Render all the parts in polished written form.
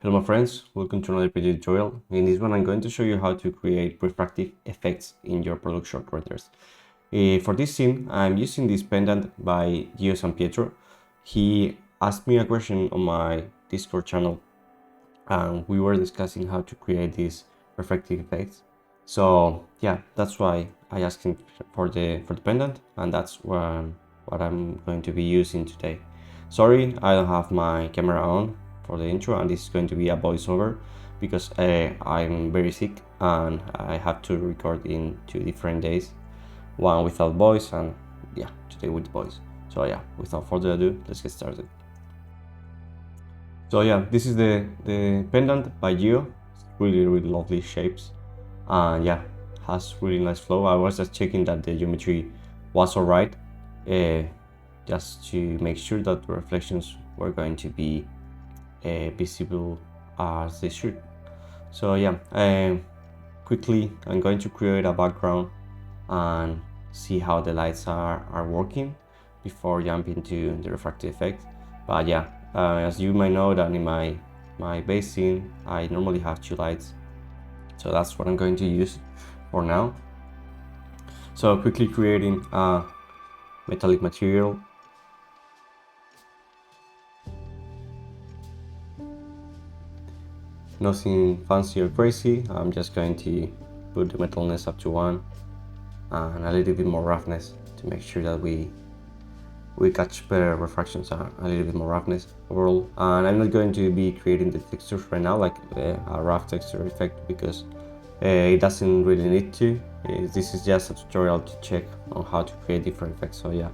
Hello my friends, welcome to another video tutorial. In this one I'm going to show you how to create refractive effects in your production renders. For this scene I'm using this pendant by Gio San Pietro. He asked me a question on my Discord channel and we were discussing how to create these refractive effects. So yeah, that's why I asked him for the pendant, and that's what I'm going to be using today. Sorry, I don't have my camera on for the intro, and this is going to be a voiceover because I'm very sick and I have to record in 2 different days, one without voice and yeah, today with voice. So yeah, without further ado, let's get started. So yeah, this is the pendant by Gio. Really lovely shapes, and yeah, has really nice flow. I was just checking that the geometry was alright, just to make sure that the reflections were going to be visible as they should. So yeah, quickly I'm going to create a background and see how the lights are working before jumping to the refractive effect. But yeah, as you might know that in my base scene I normally have 2 lights, so that's what I'm going to use for now. So quickly creating a metallic material. Nothing fancy or crazy, I'm just going to put the metalness up to 1 and a little bit more roughness to make sure that we catch better refractions and a little bit more roughness overall. And I'm not going to be creating the textures right now, like a rough texture effect, because it doesn't really need to. This is just a tutorial to check on how to create different effects. So yeah,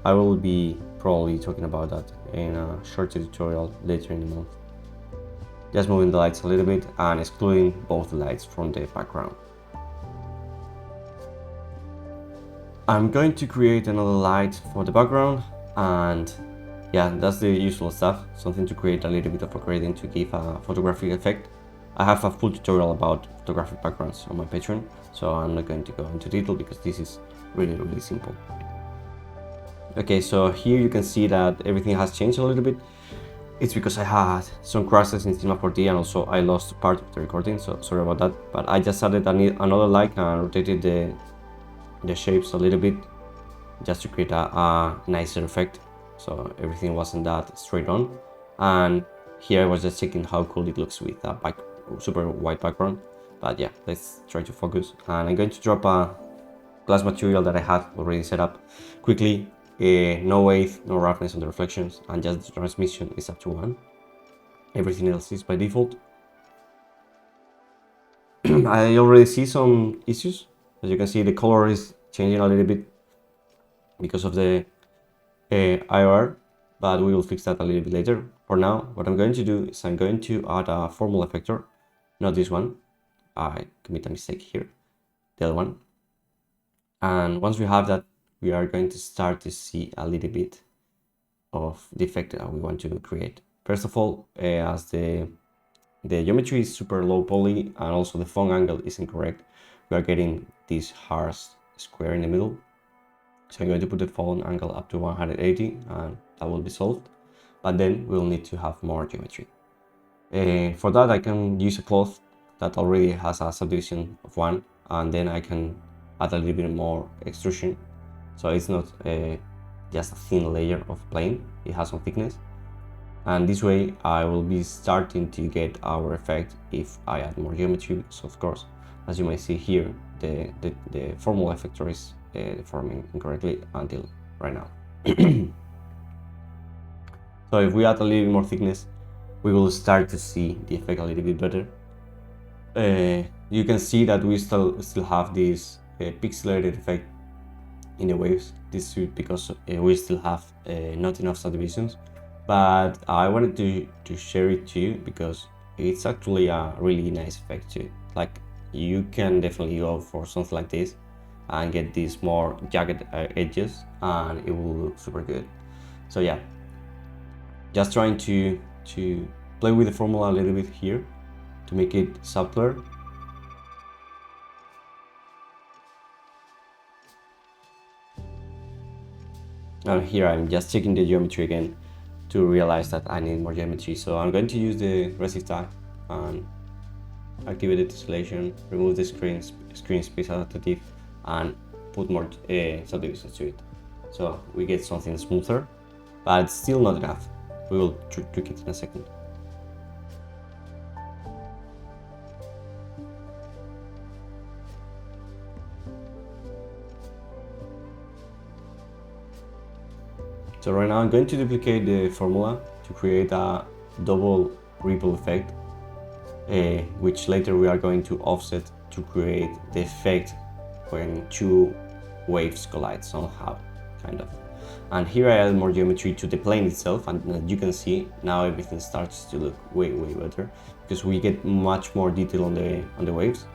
I will be probably talking about that in a shorter tutorial later in the month. Just moving the lights a little bit and excluding both the lights from the background. I'm going to create another light for the background, and yeah, that's the usual stuff, something to create a little bit of a gradient to give a photographic effect. I have a full tutorial about photographic backgrounds on my Patreon, so I'm not going to go into detail because this is really simple. Okay, so here you can see that everything has changed a little bit. It's because I had some crashes in Cinema 4D and also I lost part of the recording, so sorry about that. But I just added another light and rotated the shapes a little bit just to create a nicer effect, so everything wasn't that straight on. And here I was just checking how cool it looks with a super white background. But yeah, let's try to focus, and I'm going to drop a glass material that I had already set up quickly. No weight, no roughness on the reflections, and just the transmission is up to 1. Everything else is by default. I already see some issues. As you can see, the color is changing a little bit because of the IR, but we will fix that a little bit later. For now, what I'm going to do is I'm going to add a formal effector, not this one. I commit a mistake here, the other one. And once we have that, we are going to start to see a little bit of the effect that we want to create. First of all, as the geometry is super low poly and also the phone angle is incorrect, we are getting this harsh square in the middle. So I'm going to put the phone angle up to 180 and that will be solved. But then we'll need to have more geometry. For that I can use a cloth that already has a subdivision of 1, and then I can add a little bit more extrusion. So it's not just a thin layer of plane, it has some thickness. And this way I will be starting to get our effect if I add more geometry, because of course, as you may see here, the formal effector is forming incorrectly until right now. So if we add a little bit more thickness, we will start to see the effect a little bit better. You can see that we still have this pixelated effect in the waves. This is because we still have not enough subdivisions, but I wanted to share it to you because it's actually a really nice effect too. Like, you can definitely go for something like this and get these more jagged edges and it will look super good. So yeah, just trying to play with the formula a little bit here to make it subtler. And here I'm just checking the geometry again to realize that I need more geometry. So I'm going to use the resist tag and activate the tessellation, remove the screen space adaptive, and put more subdivisions to it. So we get something smoother, but it's still not enough. We will tweak it in a second. So right now I'm going to duplicate the formula to create a double ripple effect, which later we are going to offset to create the effect when two waves collide somehow, kind of. And here I add more geometry to the plane itself, and as you can see, now everything starts to look way better because we get much more detail on the waves.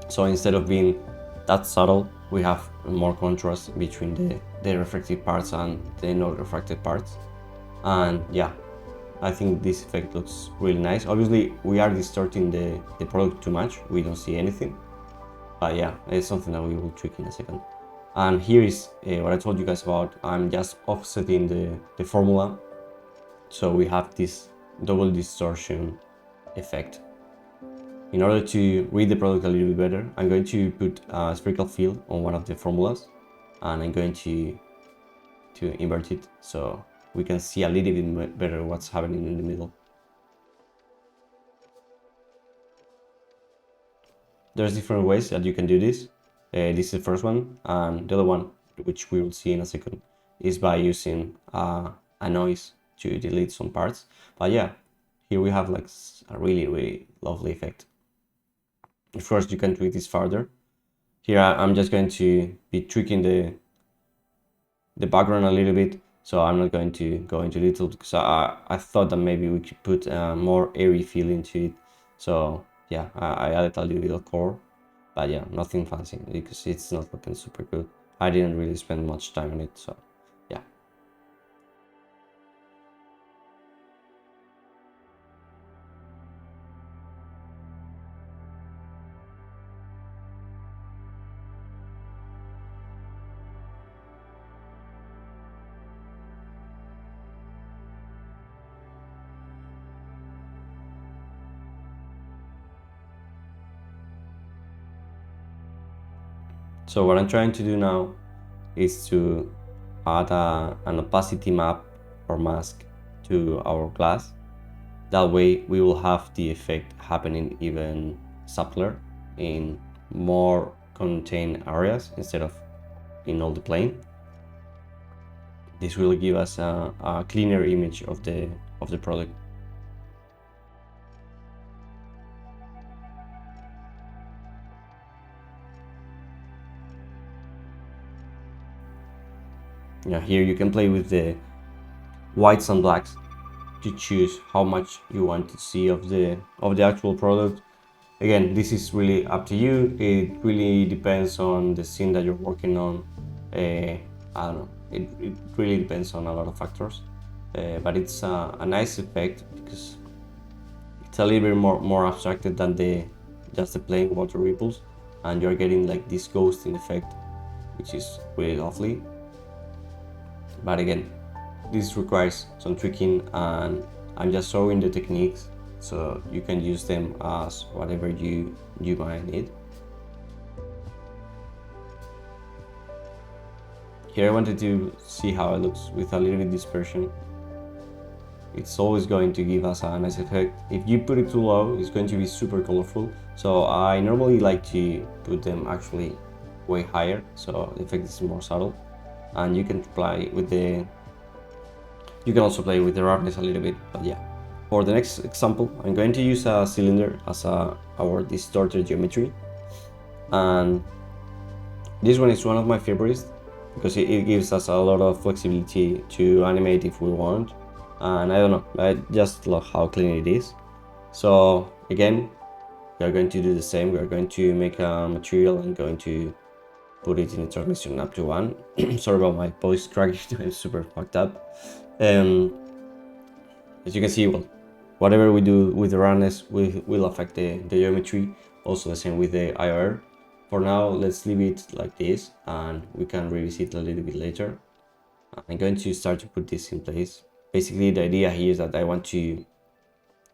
So instead of being that subtle, we have more contrast between the refracted parts and the not refracted parts. And yeah, I think this effect looks really nice. Obviously, we are distorting the product too much. We don't see anything. But yeah, it's something that we will tweak in a second. And here is what I told you guys about. I'm just offsetting the formula. So we have this double distortion effect. In order to read the product a little bit better, I'm going to put a spherical field on one of the formulas, and I'm going to invert it so we can see a little bit better what's happening in the middle. There's different ways that you can do this. This is the first one, and the other one, which we will see in a second, is by using a noise to delete some parts. But yeah, here we have like a really lovely effect. Of course, you can tweak this further. Here I'm just going to be tweaking the background a little bit, so I'm not going to go into detail because I thought that maybe we could put a more airy feel into it. So yeah, I added a little bit of core, but yeah, nothing fancy because it's not looking super good. I didn't really spend much time on it, so yeah. So what I'm trying to do now is to add an opacity map or mask to our glass. That way we will have the effect happening even subtler in more contained areas instead of in all the plane. This will give us a cleaner image of the product. Yeah, here you can play with the whites and blacks to choose how much you want to see of the actual product. Again, this is really up to you. It really depends on the scene that you're working on. I don't know. It really depends on a lot of factors. But it's a nice effect because it's a little bit more abstracted than just the plain water ripples, and you're getting like this ghosting effect, which is really lovely. But again, this requires some tweaking, and I'm just showing the techniques so you can use them as whatever you might need. Here I wanted to see how it looks with a little bit dispersion. It's always going to give us a nice effect. If you put it too low, it's going to be super colorful. So I normally like to put them actually way higher, so the effect is more subtle. And you can play with you can also play with the roughness a little bit, but yeah. For the next example, I'm going to use a cylinder as our distorted geometry. And this one is one of my favorites because it gives us a lot of flexibility to animate if we want. And I don't know, I just love how clean it is. So again, we are going to do the same. We are going to make a material and going to put it in the transmission up to 1. Sorry about my voice cracking, I'm super fucked up. As you can see, well, whatever we do with the roundness will affect the geometry. Also the same with the IR. For now, let's leave it like this, and we can revisit a little bit later. I'm going to start to put this in place. basically the idea here is that I want to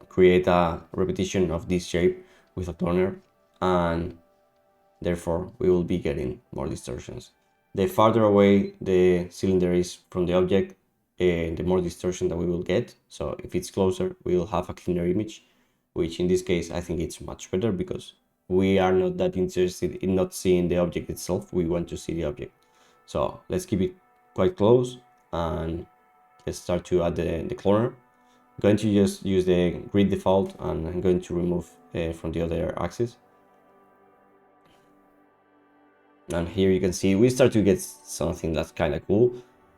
create a repetition of this shape with a cloner, and therefore we will be getting more distortions. The farther away the cylinder is from the object, the more distortion that we will get. So if it's closer, we will have a cleaner image, which in this case I think it's much better because we are not that interested in not seeing the object itself, we want to see the object. So let's keep it quite close and let's start to add the cloner. I'm going to just use the grid default and I'm going to remove from the other axis. And here you can see we start to get something that's kind of cool.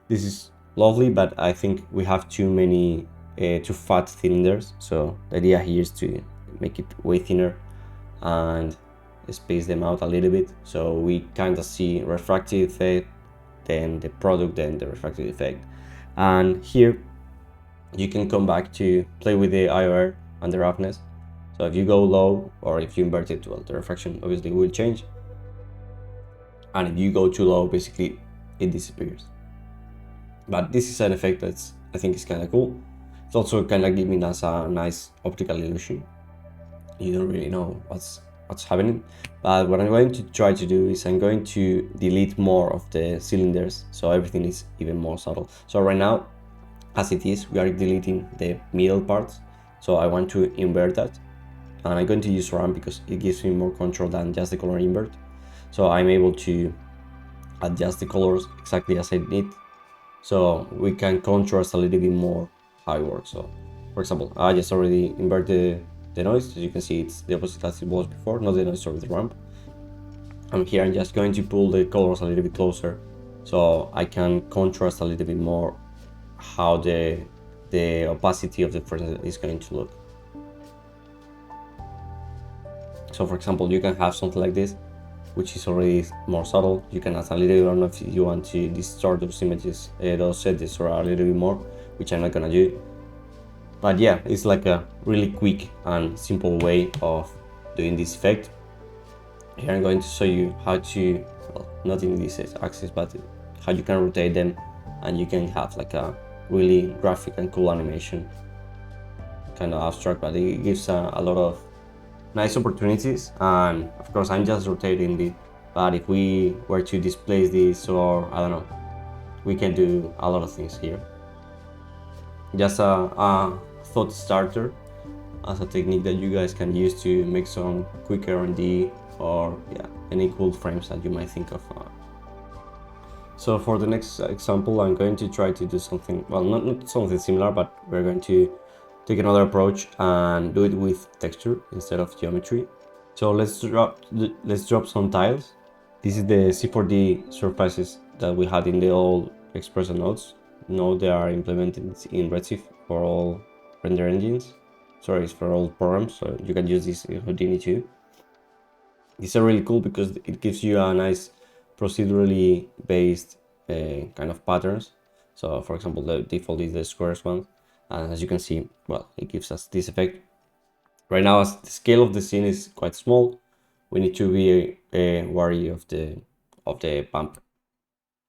This is lovely, but I think we have too many too fat cylinders, so the idea here is to make it way thinner and space them out a little bit, so we kind of see refractive effect, then the product, then the refractive effect. And here you can come back to play with the IOR and the roughness. So if you go low, or if you invert it, well, the refraction obviously will change, and if you go too low, basically it disappears. But this is an effect that I think is kind of cool. It's also kind of giving us a nice optical illusion. You don't really know what's happening, but what I'm going to try to do is I'm going to delete more of the cylinders, so everything is even more subtle. So right now, as it is, we are deleting the middle parts, so I want to invert that, and I'm going to use RAM because it gives me more control than just the color invert. So I'm able to adjust the colors exactly as I need, so we can contrast a little bit more how it works. So for example, I just already inverted the noise. As you can see, it's the opposite as it was before, not the noise of the ramp. And here I'm just going to pull the colors a little bit closer so I can contrast a little bit more how the opacity of the person is going to look. So for example, you can have something like this, which is already more subtle. You can add a little bit, I don't know if you want to distort those images, those edges, or a little bit more, which I'm not gonna do. But yeah, it's like a really quick and simple way of doing this effect. Here I'm going to show you how to, well, not in this axis, but how you can rotate them, and you can have like a really graphic and cool animation. Kind of abstract, but it gives a lot of nice opportunities. And of course I'm just rotating it, but if we were to displace this, or I don't know, we can do a lot of things here. Just a thought starter as a technique that you guys can use to make some quick R&D, or yeah, any cool frames that you might think of. So for the next example, I'm going to try to do something, well, not something similar, but we're going to take another approach and do it with texture instead of geometry. So let's drop some tiles. This is the C4D surfaces that we had in the old Expressor nodes. Now they are implemented in Redshift for all render engines. Sorry, it's for all programs, so you can use this in Houdini too. These are really cool because it gives you a nice procedurally based kind of patterns. So for example, the default is the squares one, and as you can see, well, it gives us this effect. Right now, as the scale of the scene is quite small, we need to be wary of the bump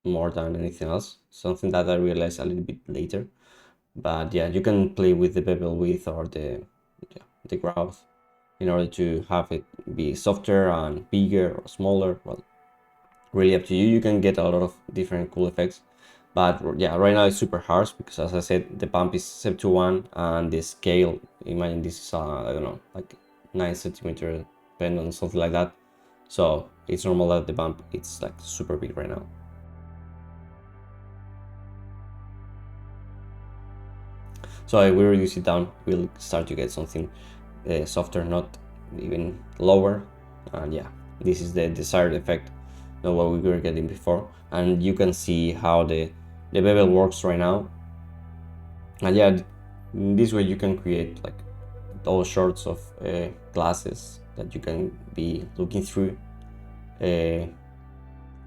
more than anything else. Something that I realized a little bit later. But yeah, you can play with the bevel width or the growth in order to have it be softer and bigger or smaller. Well, really up to you. You can get a lot of different cool effects. But yeah, right now it's super harsh because, as I said, the bump is set to 1 and the scale, imagine this is, I don't know, like 9 centimeter pen or something like that. So it's normal that the bump it's like super big right now. So if we reduce it down, we'll start to get something softer, not even lower. And yeah, this is the desired effect, not what we were getting before. And you can see how the bevel works right now. And yeah, this way you can create like those sorts of glasses that you can be looking through.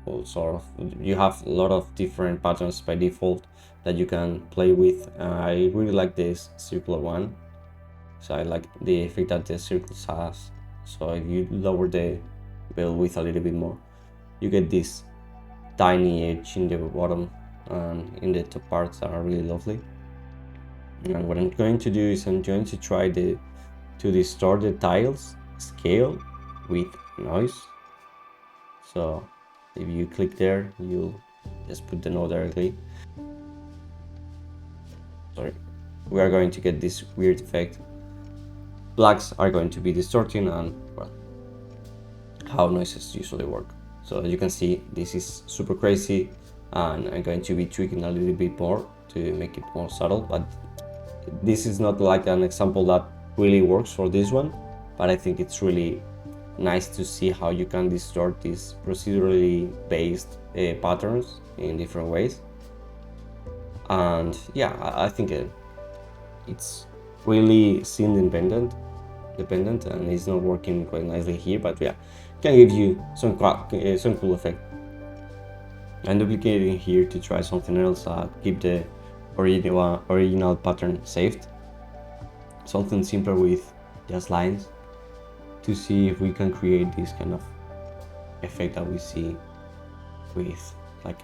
All sort of, you have a lot of different patterns by default that you can play with. I really like this circular one, so I like the effect that the circles has. So if you lower the bevel width a little bit more, you get this tiny edge in the bottom and in the top parts that are really lovely. And what I'm going to do is I'm going to try to distort the tiles scale with noise. So if you click there, you'll just put the node directly. Sorry, we are going to get this weird effect. Blacks are going to be distorting, and well, how noises usually work. So as you can see, this is super crazy, and I'm going to be tweaking a little bit more to make it more subtle, but this is not like an example that really works for this one, but I think it's really nice to see how you can distort these procedurally based patterns in different ways. And yeah, I think it's really scene dependent, and it's not working quite nicely here, but yeah, can give you some cool effect. I'm duplicating here to try something else, keep the original pattern saved, something simpler with just lines, to see if we can create this kind of effect that we see with like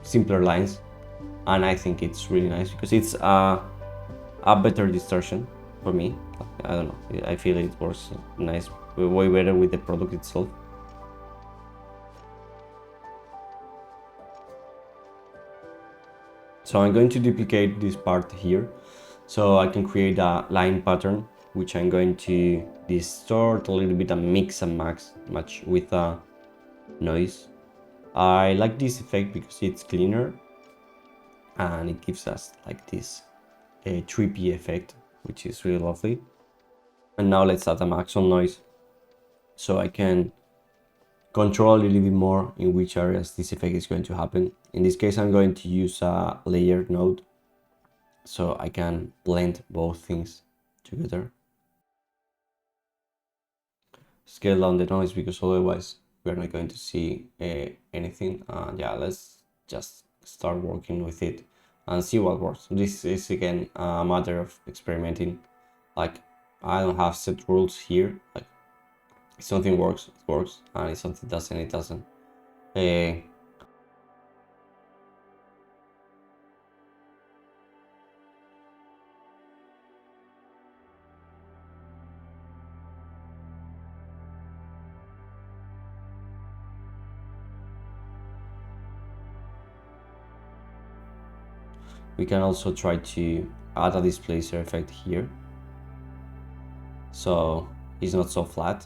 simpler lines. And I think it's really nice because it's a better distortion for me. I don't know, I feel it works nice, way better with the product itself. So I'm going to duplicate this part here so I can create a line pattern, which I'm going to distort a little bit and mix and match with a noise. I like this effect because it's cleaner and it gives us like this trippy effect, which is really lovely. And now let's add a maximum noise so I can control a little bit more in which areas this effect is going to happen. In this case, I'm going to use a layered node so I can blend both things together. Scale down the noise because otherwise we're not going to see anything. Yeah, let's just start working with it and see what works. This is again a matter of experimenting. Like, I don't have set rules here. Like, if something works, it works, and if something doesn't, it doesn't. We can also try to add a displacer effect here, so it's not so flat.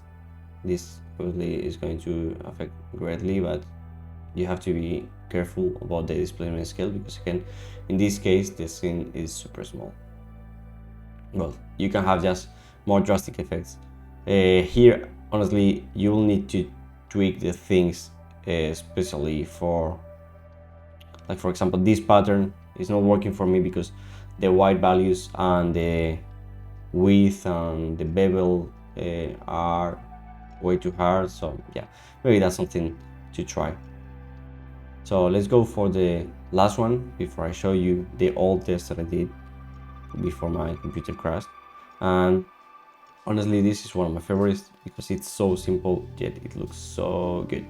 This probably is going to affect greatly, but you have to be careful about the displacement scale because again, in this case, the scene is super small. Well, you can have just more drastic effects. Here, honestly, you will need to tweak the things, especially for, like, for example, this pattern is not working for me because the white values and the width and the bevel are way too hard. So yeah, maybe that's something to try. So let's go for the last one before I show you the old test that I did before my computer crashed. And honestly, this is one of my favorites because it's so simple yet it looks so good.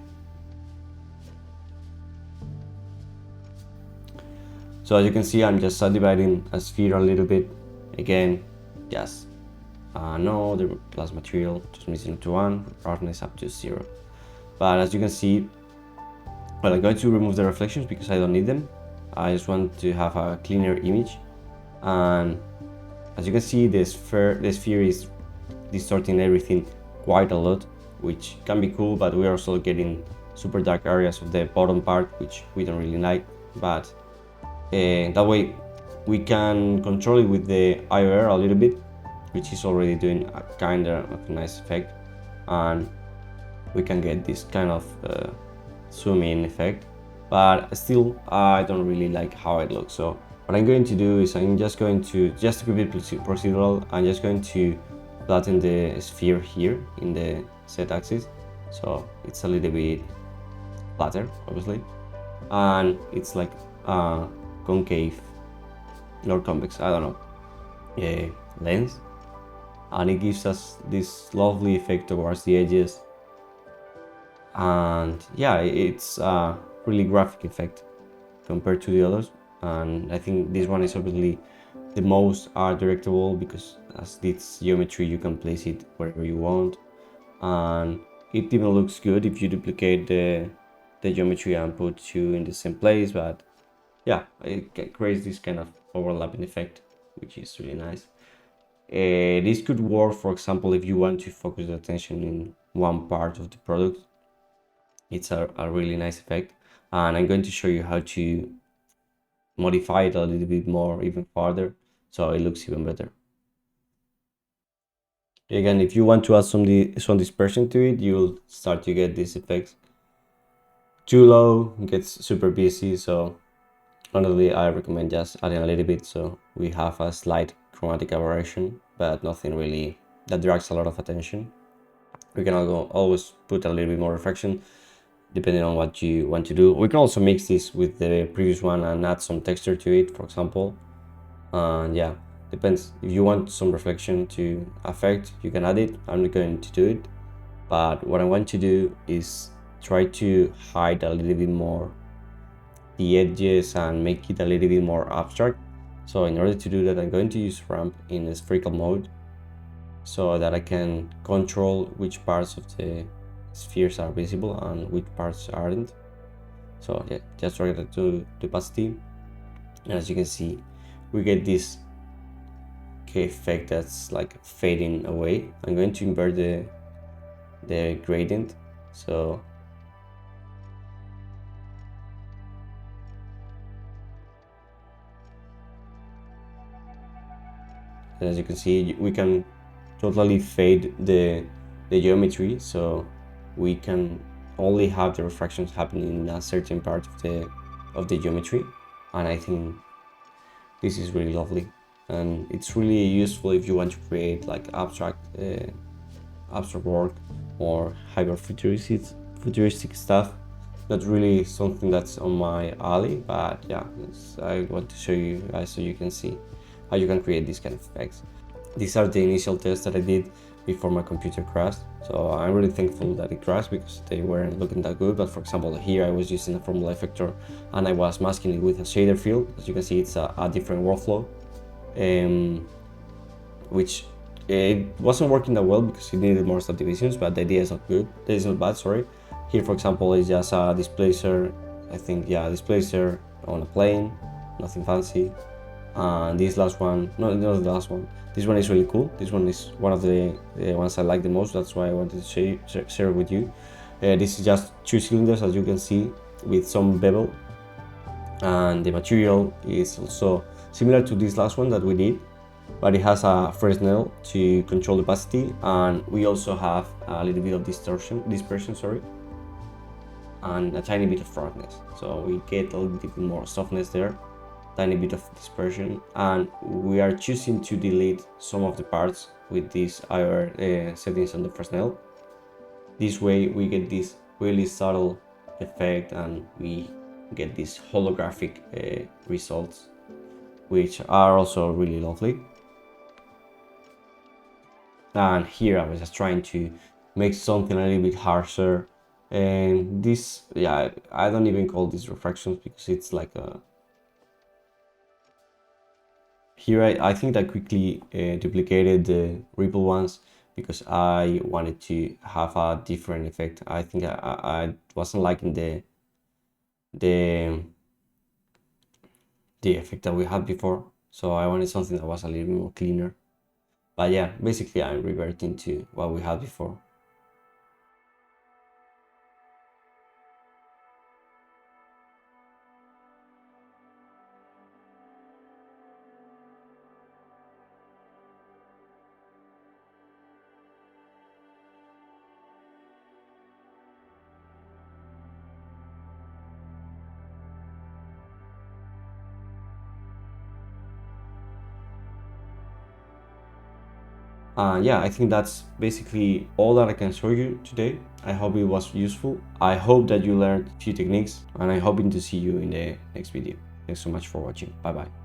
So as you can see, I'm just subdividing a sphere a little bit. Again, just no, the glass material just missing to 1, roughness up to 0. But as you can see, well, I'm going to remove the reflections because I don't need them. I just want to have a cleaner image. And as you can see, the sphere is distorting everything quite a lot, which can be cool, but we're also getting super dark areas of the bottom part, which we don't really like. But that way we can control it with the IOR a little bit, which is already doing a kind of a nice effect, and we can get this kind of zoom in effect. But still, I don't really like how it looks. So what I'm going to do is I'm just going to keep it procedural, I'm just going to flatten the sphere here in the Z axis, so it's a little bit flatter, obviously, and it's like concave or convex, I don't know, lens, and it gives us this lovely effect towards the edges. And yeah, it's a really graphic effect compared to the others, and I think this one is obviously The modes are directable because as this geometry you can place it wherever you want, and it even looks good if you duplicate the geometry and put two in the same place. But yeah, it creates this kind of overlapping effect, which is really nice. This could work, for example, if you want to focus the attention in one part of the product. It's a really nice effect, and I'm going to show you how to modify it a little bit more, even further, so it looks even better. Again, if you want to add some dispersion to it, you'll start to get these effects. Too low gets super busy, so honestly I recommend just adding a little bit so we have a slight chromatic aberration, but nothing really that drags a lot of attention. We can always put a little bit more refraction depending on what you want to do. We can also mix this with the previous one and add some texture to it, for example. And yeah, depends. If you want some reflection to affect, you can add it. I'm not going to do it, but what I want to do is try to hide a little bit more the edges and make it a little bit more abstract. So in order to do that, I'm going to use ramp in spherical mode so that I can control which parts of the spheres are visible and which parts aren't. So yeah, just drag it to the opacity, and as you can see, we get this effect that's like fading away. I'm going to invert the gradient, so as you can see, we can totally fade the geometry, so we can only have the refractions happening in a certain part of the geometry, and I think this is really lovely, and it's really useful if you want to create like abstract work or hyper futuristic stuff. Not really something that's on my alley, but yeah, I want to show you guys so you can see how you can create these kind of effects. These are the initial tests that I did before my computer crashed, so I'm really thankful that it crashed because they weren't looking that good. But for example, here I was using a formula effector and I was masking it with a shader field. As you can see, it's a different workflow, which it wasn't working that well because it needed more subdivisions, but the idea is not good. It is not bad, sorry. Here, for example, is just a displacer. I think, yeah, displacer on a plane, nothing fancy. And this last one, not the last one. This one is really cool. This one is one of the ones I like the most. That's why I wanted to share it with you. This is just 2 cylinders, as you can see, with some bevel. And the material is also similar to this last one that we did, but it has a Fresnel to control the opacity, and we also have a little bit of dispersion, sorry, and a tiny bit of roughness. So we get a little bit more softness there, tiny bit of dispersion, and we are choosing to delete some of the parts with these IR settings on the Fresnel. This way we get this really subtle effect and we get these holographic results, which are also really lovely. And here I was just trying to make something a little bit harsher, and this, yeah, I don't even call these refractions because it's like a, here I think I quickly duplicated the ripple ones because I wanted to have a different effect. I think I wasn't liking the effect that we had before, so I wanted something that was a little bit more cleaner. But yeah, basically I'm reverting to what we had before. Yeah, I think that's basically all that I can show you today. I hope it was useful. I hope that you learned a few techniques, and I'm hoping to see you in the next video. Thanks so much for watching. Bye bye.